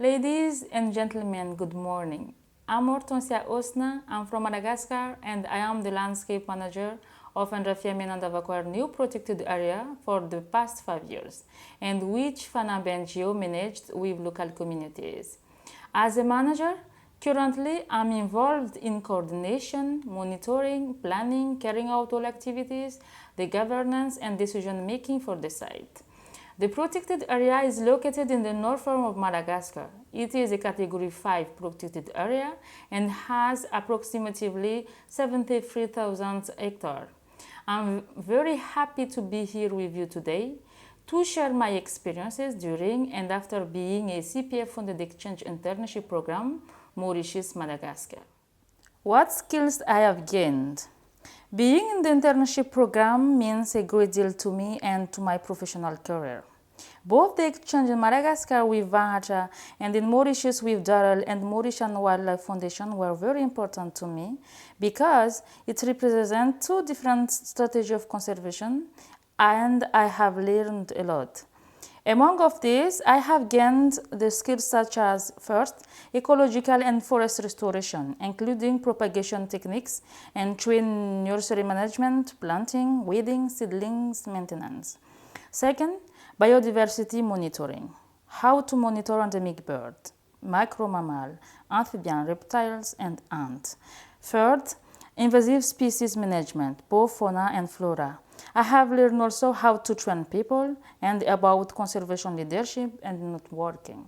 Ladies and gentlemen, good morning. I'm Hortensia Osna, I'm from Madagascar, and I am the landscape manager of Andrafiamena Andavakoera new protected area for the past 5 years, and which FANAB NGO managed with local communities. As a manager, currently I'm involved in coordination, monitoring, planning, carrying out all activities, the governance and decision making for the site. The protected area is located in the north of Madagascar. It is a Category 5 protected area and has approximately 73,000 hectares. I'm very happy to be here with you today to share my experiences during and after being a CEPF funded exchange internship program, Mauritius-Madagascar. What skills I have gained? Being in the internship program means a great deal to me and to my professional career. Both the exchange in Madagascar with Vahacha and in Mauritius with Darrell and Mauritian Wildlife Foundation were very important to me because it represents two different strategies of conservation and I have learned a lot. Among of these, I have gained the skills such as, first, ecological and forest restoration, including propagation techniques and tree nursery management, planting, weeding, seedlings maintenance. Second, biodiversity monitoring. How to monitor endemic birds, micro-mammal, amphibian, reptiles, and ants. Third, invasive species management, both fauna and flora. I have learned also how to train people and about conservation leadership and networking.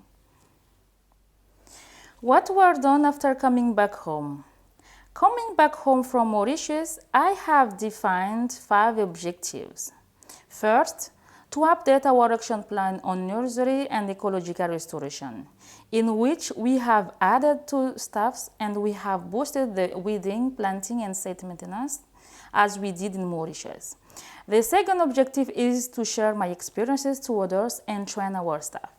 What were done after coming back home? Coming back home from Mauritius, I have defined 5 objectives. First, to update our action plan on nursery and ecological restoration, in which we have added 2 staffs and we have boosted the weeding, planting and site maintenance as we did in Mauritius. The second objective is to share my experiences to others and train our staff.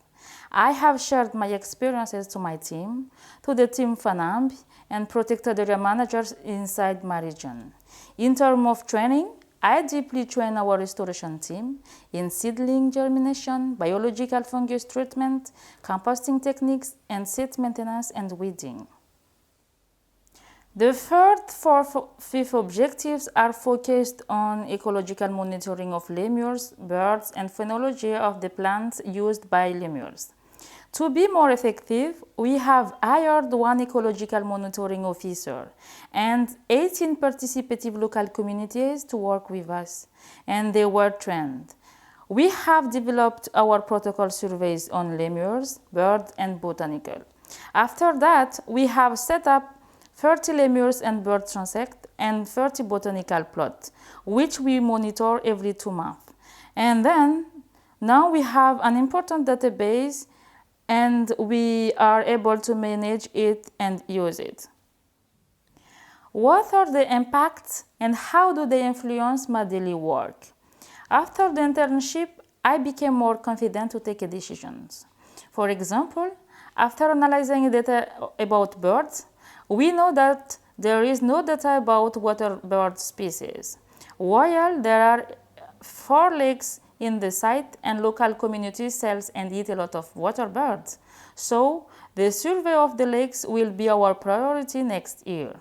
I have shared my experiences to my team, to the team FANAB and protected area managers inside my region. In terms of training, I deeply train our restoration team in seedling germination, biological fungus treatment, composting techniques, and seed maintenance and weeding. The third, fourth, fifth objectives are focused on ecological monitoring of lemurs, birds, and phenology of the plants used by lemurs. To be more effective, we have hired 1 ecological monitoring officer and 18 participative local communities to work with us, and they were trained. We have developed our protocol surveys on lemurs, birds, and botanical. After that, we have set up 30 lemurs and bird transect and 30 botanical plots, which we monitor every 2 months. And then, now we have an important database and we are able to manage it and use it. What are the impacts and how do they influence my daily work? After the internship, I became more confident to take decisions. For example, after analyzing data about birds, we know that there is no data about water bird species, while there are 4 lakes in the site and local communities sells and eat a lot of water birds. So, the survey of the lakes will be our priority next year.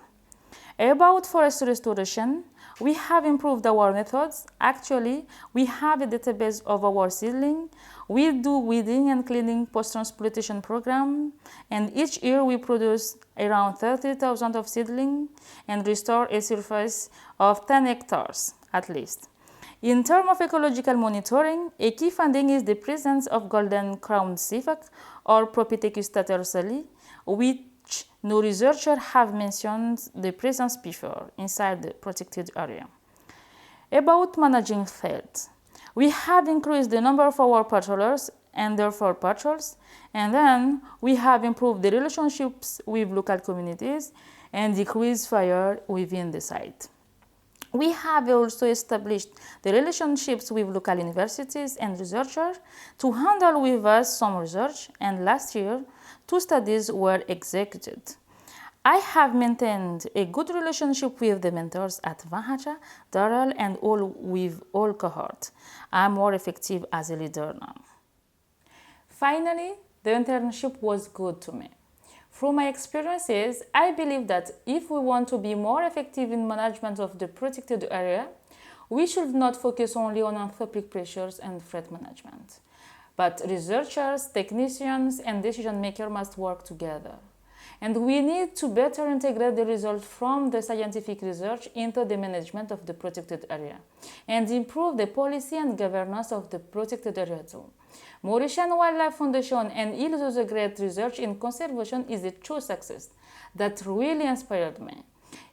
About forest restoration, we have improved our methods. Actually, we have a database of our seedling. We do weeding and cleaning post-transplantation program, and each year we produce around 30,000 of seedling and restore a surface of 10 hectares at least. In terms of ecological monitoring, a key finding is the presence of golden-crowned sifak or Propithecus tatarusali, which no researchers have mentioned the presence before inside the protected area. About managing threats, we have increased the number of our patrollers and therefore patrols, and then we have improved the relationships with local communities and decreased fire within the site. We have also established the relationships with local universities and researchers to handle with us some research, and last year, 2 studies were executed. I have maintained a good relationship with the mentors at Vahacha, Darrell, and with all cohorts. I'm more effective as a leader now. Finally, The internship was good to me. Through my experiences, I believe that if we want to be more effective in management of the protected area, we should not focus only on anthropic pressures and threat management. But researchers, technicians, and decision makers must work together. And we need to better integrate the results from the scientific research into the management of the protected area and improve the policy and governance of the protected area too. Mauritian Wildlife Foundation and ILSO's great research in conservation is a true success that really inspired me.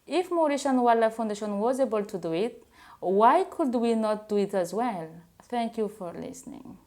If Mauritian Wildlife Foundation was able to do it, why could we not do it as well? Thank you for listening.